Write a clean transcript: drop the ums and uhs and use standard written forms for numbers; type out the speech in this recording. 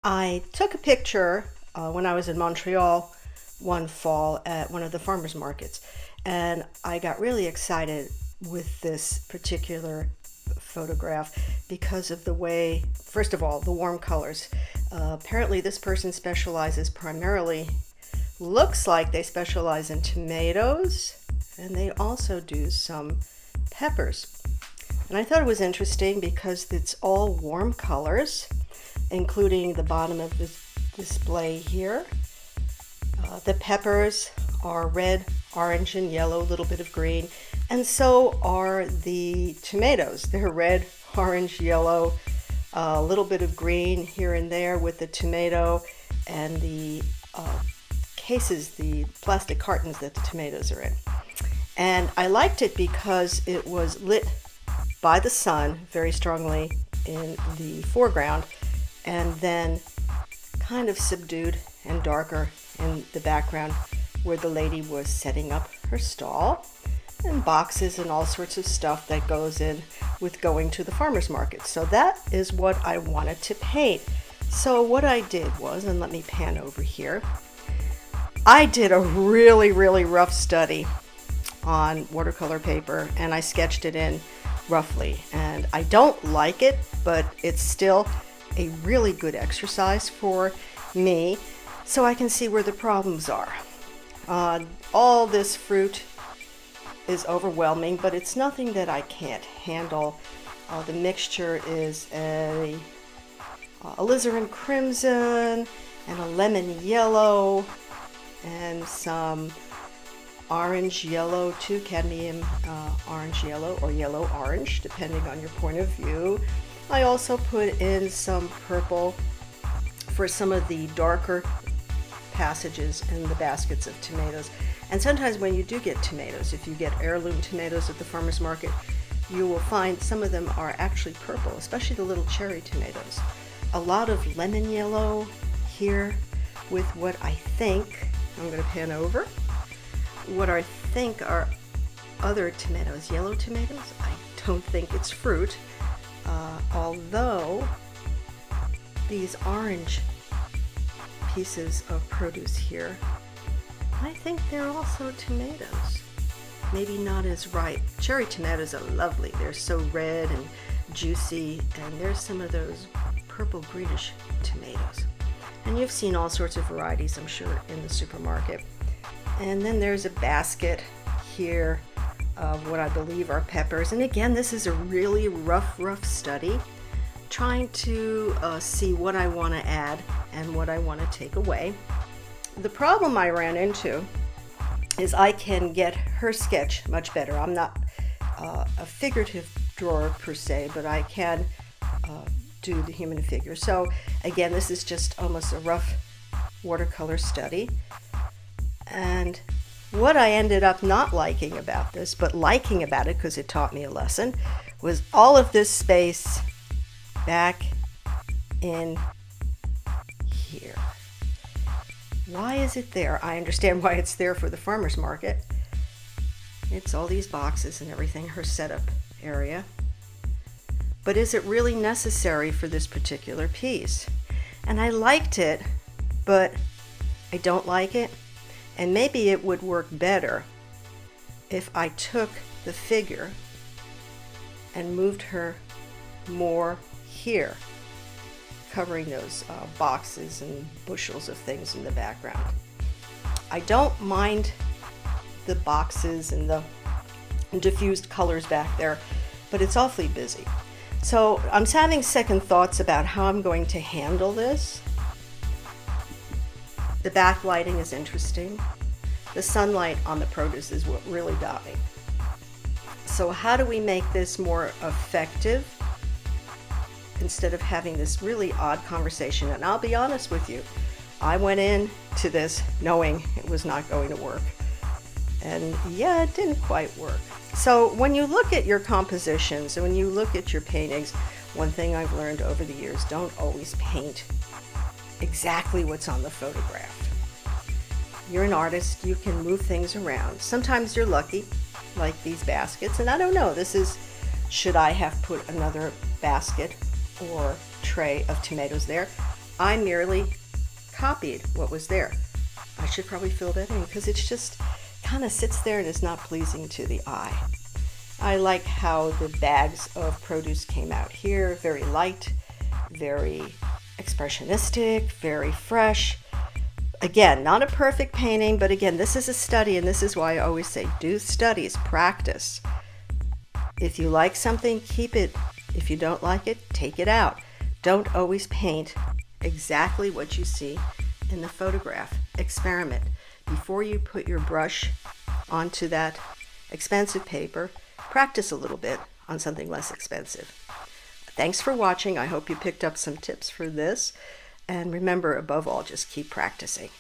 I took a picture when I was in Montreal one fall at one of the farmers markets, and I got really excited with this particular photograph because of the way, first of all, the warm colors. Apparently, this person specializes primarily, looks like they specialize in tomatoes, and they also do some peppers. And I thought it was interesting because it's all warm colors, including the bottom of this display here. The peppers are red, orange, and yellow, a little bit of green, and so are the tomatoes. They're red, orange, yellow, a little bit of green here and there with the tomato and the cases, the plastic cartons that the tomatoes are in. And I liked it because it was lit by the sun very strongly in the foreground, and then kind of subdued and darker in the background where the lady was setting up her stall, and boxes and all sorts of stuff that goes in with going to the farmer's market. So that is what I wanted to paint. So what I did was, and let me pan over here, I did a really rough study on watercolor paper, and I sketched it in roughly. And I don't like it, but it's still a really good exercise for me so I can see where the problems are. All this fruit is overwhelming, but it's nothing that I can't handle. The mixture is a alizarin crimson and a lemon yellow and some orange yellow too, cadmium orange yellow or yellow orange, depending on your point of view. I also put in some purple for some of the darker passages in the baskets of tomatoes. And sometimes when you do get tomatoes, if you get heirloom tomatoes at the farmer's market, you will find some of them are actually purple, especially the little cherry tomatoes. A lot of lemon yellow here with what I think, I'm going to pan over, what I think are other tomatoes, yellow tomatoes. I don't think it's fruit, although these orange pieces of produce here, I think they're also tomatoes. Maybe not as ripe. Cherry tomatoes are lovely. They're so red and juicy, and there's some of those purple greenish tomatoes. And you've seen all sorts of varieties, I'm sure, in the supermarket. And then there's a basket here of what I believe are peppers. And again, this is a really rough study, trying to see what I want to add and what I want to take away. The problem I ran into is I can get her sketch much better. I'm not a figurative drawer per se, but I can do the human figure. So again, this is just almost a rough watercolor study. And what I ended up not liking about this, but liking about it because it taught me a lesson, was all of this space back in here. Why is it there? I understand why it's there for the farmer's market. It's all these boxes and everything, her setup area. But is it really necessary for this particular piece? And I liked it, but I don't like it. And maybe it would work better if I took the figure and moved her more here, covering those boxes and bushels of things in the background. I don't mind the boxes and the diffused colors back there, but it's awfully busy. So I'm having second thoughts about how I'm going to handle this. The backlighting is interesting. The sunlight on the produce is what really got me. So how do we make this more effective instead of having this really odd conversation? And I'll be honest with you, I went into this knowing it was not going to work. And yeah, it didn't quite work. So when you look at your compositions and when you look at your paintings, one thing I've learned over the years, don't always paint exactly what's on the photograph. You're an artist, you can move things around. Sometimes you're lucky, like these baskets, and I don't know, should I have put another basket or tray of tomatoes there? I merely copied what was there. I should probably fill that in because it's just kind of sits there and is not pleasing to the eye. I like how the bags of produce came out here, very light, very expressionistic, very fresh. Again, not a perfect painting, but again, this is a study, and this is why I always say do studies, practice. If you like something, keep it. If you don't like it, take it out. Don't always paint exactly what you see in the photograph. Experiment. Before you put your brush onto that expensive paper, practice a little bit on something less expensive. Thanks for watching. I hope you picked up some tips for this. And remember, above all, just keep practicing.